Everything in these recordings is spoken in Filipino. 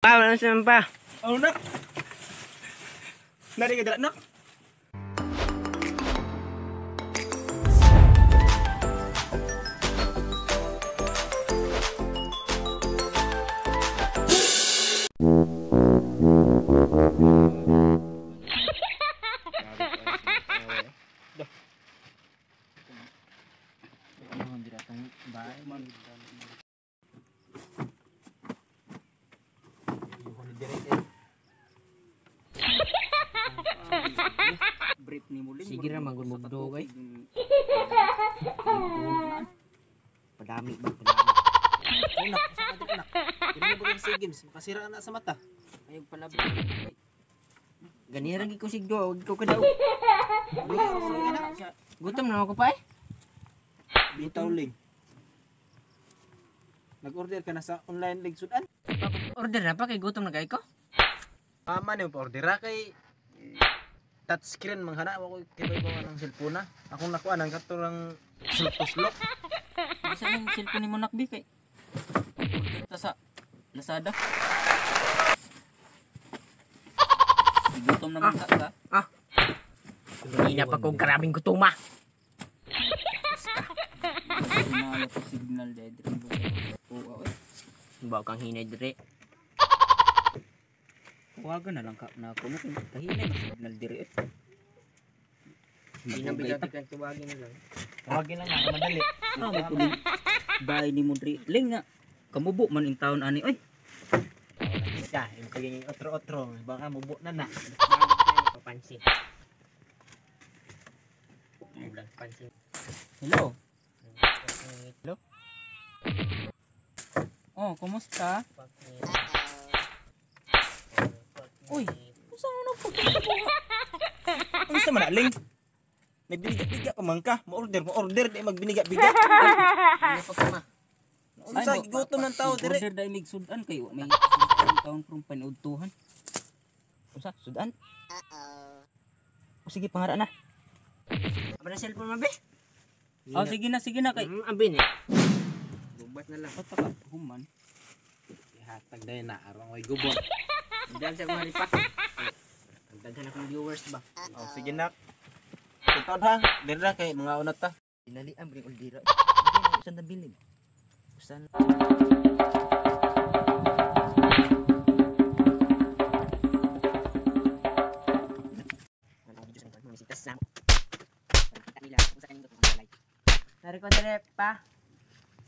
Wala naman pa. Oh, nak. Nari ka dala, nak. Sige ra magmugdo kay. Padami ba padami. Ay, nak, sa kadit, nak. Hindi mo sa games, makasira na sa mata. Ayog pala ba. Ganira gi ko sigdo, wag ko kadaog. Gutom na ako pa eh. Bitaw ling. Nag-order ka na sa online lig sudan? Order na pa kay gutom na kay ko. Tama na yung pa-order ha kay touchscreen manghana ako kibay ko ng cellphone na. Akong nakuha ng katurang sulok-sulok. Bisa nang cellphone ni mo nakbi kay. Order ta sa Lazada. Gutom naman ka. Hindi na pa kong karaming gutuma. Sinalo ko signal dead rin mo. Oo. Bawa kang hinay dire. Huwagan na lang ka na ako mo kung kahinay na signal dire. Hindi na bigati kang tuwagin na lang. Tawagin lang na madali. May puling bahay ni mo dire. Ling nga. Kamubo man yung taon ani. Oy. Siya, yung kaging otro-otro. Baka mubo na na. Papansin. Pansin. Hello. Hello. Oh, kumusta? Uy, saan mo nagpupunta po? Ano sa manaling? May biniga-biga pa man ka. Ma-order, di magbiniga-biga. Ano pa kama? Ano sa gutom ng tao dire? Order dahil may sudan kayo. May taon from panudtuhan. Usa, sudan? O sige, pangara na. Aba na cellphone mabe? Oh, sige na kay. Abin eh. Gubat na lang. Pata ka, human. Ihatag dahil na, arang way gubot. Diyan sa mga ripak. Daghan akong viewers ba? Oh, sige nak. Ito ha, dire na kay mga unat ta. Dinali ang bring uldira. Hindi na usan na bilin. Usan. Dari ko dire pa.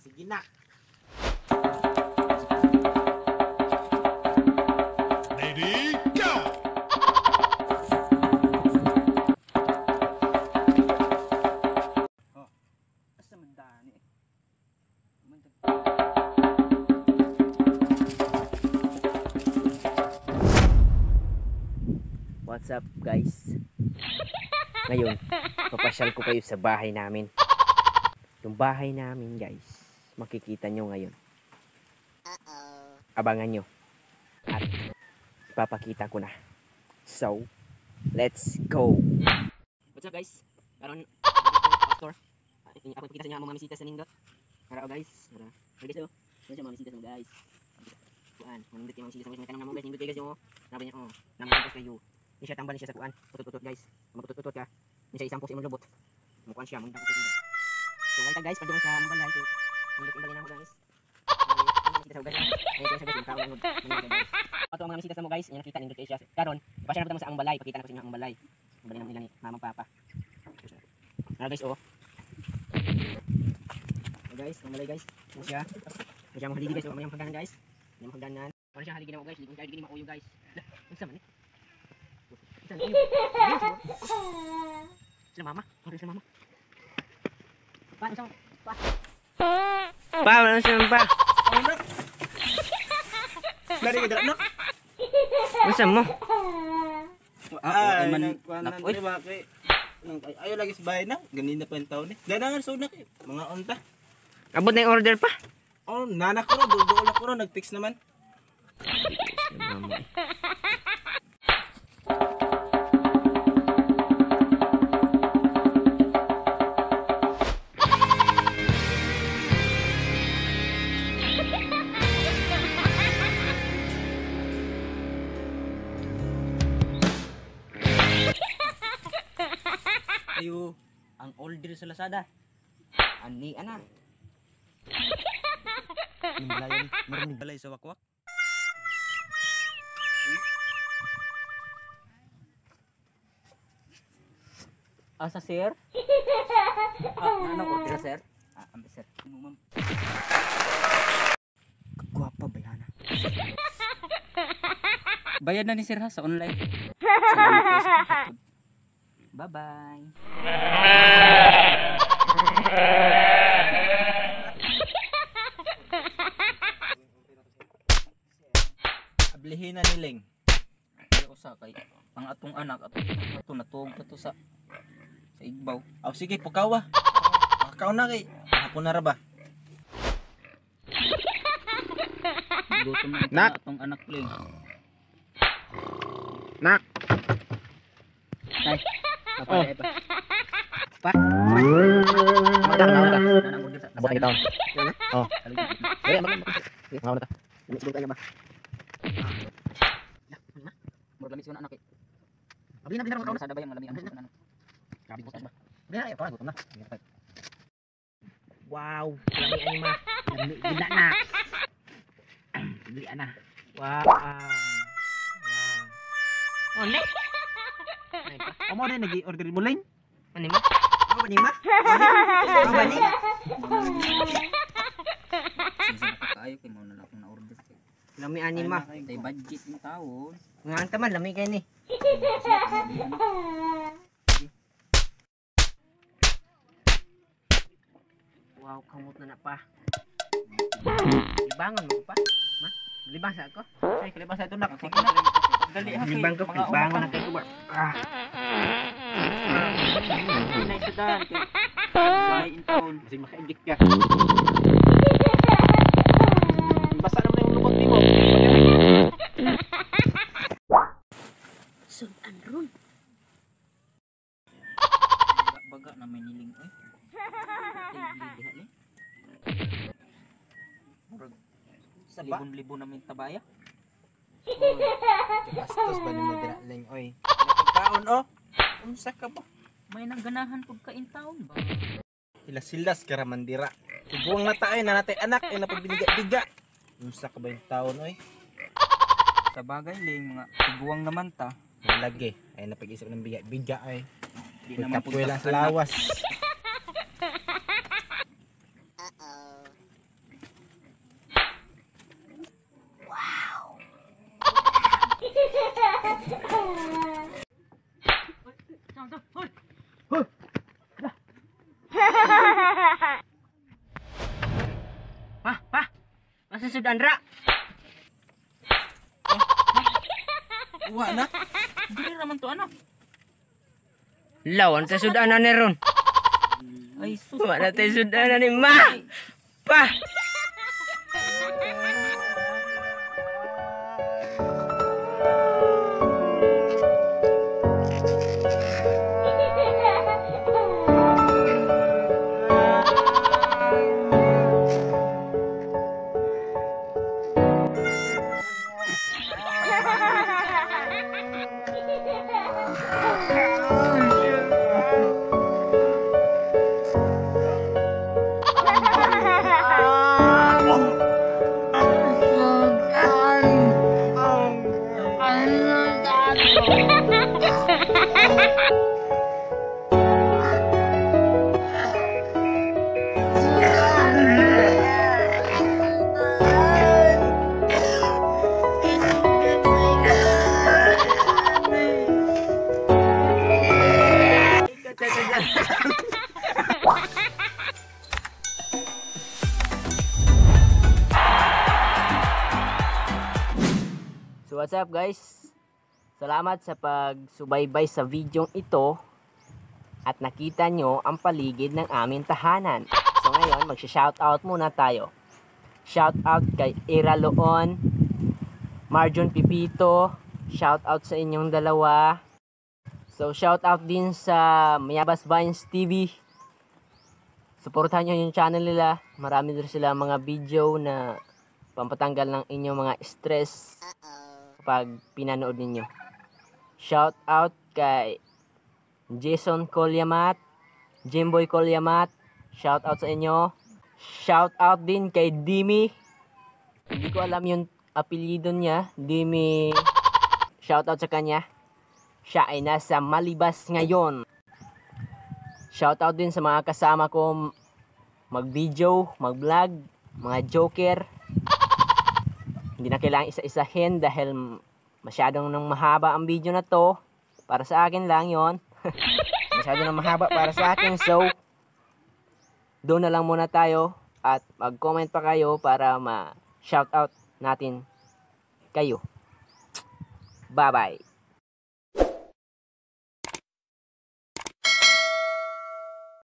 Sige na. Ready, go! Asa man dani? What's up guys? Ngayon, papasyal ko kayo sa bahay namin. Yung bahay namin guys, makikita nyo ngayon. Abangan nyo. At ipapakita ko na. So, let's go! What's up guys? Karon pastor. Ako ipakita sa inyo ang mga misita sa nindot. Karao guys. Karao guys. Ano siya mga misita sa mga guys. Kuan, manindot yung mga misita sa mga tanong na mo guys. Nindot kayo guys yung sabi niya, naman kayo. Hindi siya tambal siya sa kuan. Tutut-tutut guys. Magtutut-tutut ka. Hindi siya isang po sa imong lubot. Mukuan siya, mangita ko tutut. So ngayon guys, pag doon sa mabalay, so nindot imbalin na mo guys. Kita sa guys. Ayun siya guys, yung tao lang guys. Ato ang mga misita sa mo guys, nakita nindot kayo siya. Karon, ipasya na mo sa ang balay, pakita na ko sa inyo ang balay. Ang balay nila ni mamang papa. Na guys, oh. Guys, ang balay guys. Ano siya? Ano siya mga haligi guys, may hagdanan guys. May hagdanan. Ano siya haligi na mo guys, ligong tayo digin mauyo guys. Ano sa man eh? Sila mama, order sila mama. Pa, isang pa. Pa, wala sila pa. Oh, nak. Nari ka dala, nak. Masa mo? Ay, man. Uy, bakit? Ayaw lagi sa bahay na. Ganina pa yung taon eh. Ganangan sa una kayo. Mga unta. Abot na yung order pa. Oh, nanak ko na. Doon ako na. Nag-fix naman. kayo ang order sa Lazada. Ani ana. Yung balayan, marinig balay sa wakwak. Asa sir? Anong order sir? Sir. Ma'am. Gwapa ba yan? Bayad na ni sir ha sa online. Salamat po sa pagtutod. Bye-bye. Ablihin na niling. Kaya ko sa kay ang atong anak at ato natuog pa to sa igbaw. Aw sige pukaw ah. Pukaw na kay hapon na ra ba? Gutom na ito Nak! na atong anak ling. Nak. Tay. Papalay pa. Pa. Abot na taon. Oh. Dali mag. Ngaw na ta. Dali kaya ba? Murag lami siya na anak eh. Abi na binar Sada ba yung lami ang sa anak? Grabe ko ba? Binar ay pa gutom na. Wow, lami anima. Gila na. Gila na. Wow. Wow. Ano? Amo din nag-order mo lang? Ano ma? Ano ba ni ma? Ano ba ni? Sinsa na kaayo kay mao na akong na-order kay. Lami anima. Tay budget ng taon. Ngan ta man lami kay ni. Wow, kamot na pa. Libangon mo pa? Ma? Libang sa ako? Say, libang sa ito nak. Sige na. Dali ha. Libang ko, libangon na kayo ba? Nay sudan kay. Say in taon. Kasi maka-inject ka. Basta naman yung lukot ni mo. Sudan ron. Baga na may niling oy. Diha ni. Murag sa libon-libon namin tabaya. Bastos ba ni mo dira lang oy. Kaon oh. Unsa ka ba? May nagganahan pud ka in taon ba? Silas-silas ka ra mandira. Tiguang na tayo na natay anak ay napagbiga-biga. Unsa ka ba yung taon oy? Sa bagay ling mga tiguang naman ta. Lagi ay napag-isip ng biga ay. Di naman pud Pagkapuela sa anak. lawas. Pa. Masa sudan ra? Wa na. Dili naman to anak. Lawan sa sudanan ni ron. Ay sus. Wa na tayo sudanan ni ma. Pa. So what's up guys? Salamat sa pagsubaybay sa videong ito at nakita nyo ang paligid ng aming tahanan. So ngayon magsha-shoutout muna tayo. Shoutout kay Ira Loon, Marjon Pipito, shoutout sa inyong dalawa. So shoutout din sa Mayabas Vines TV. Suportahan nyo yung channel nila. Marami din sila mga video na pampatanggal ng inyong mga stress pag pinanood ninyo. Shout out kay Jason Colyamat, Jimboy Colyamat, shout out sa inyo. Shout out din kay Dimi. Hindi ko alam yung apelyido niya, Dimi. Shout out sa kanya. Siya ay nasa Malibas ngayon. Shout out din sa mga kasama ko mag-video, mag-vlog, mga joker. Hindi na kailangan isa-isahin dahil masyadong nang mahaba ang video na to. Para sa akin lang yon. Masyado nang mahaba para sa akin. So, doon na lang muna tayo at mag-comment pa kayo para ma-shoutout natin kayo. Bye-bye.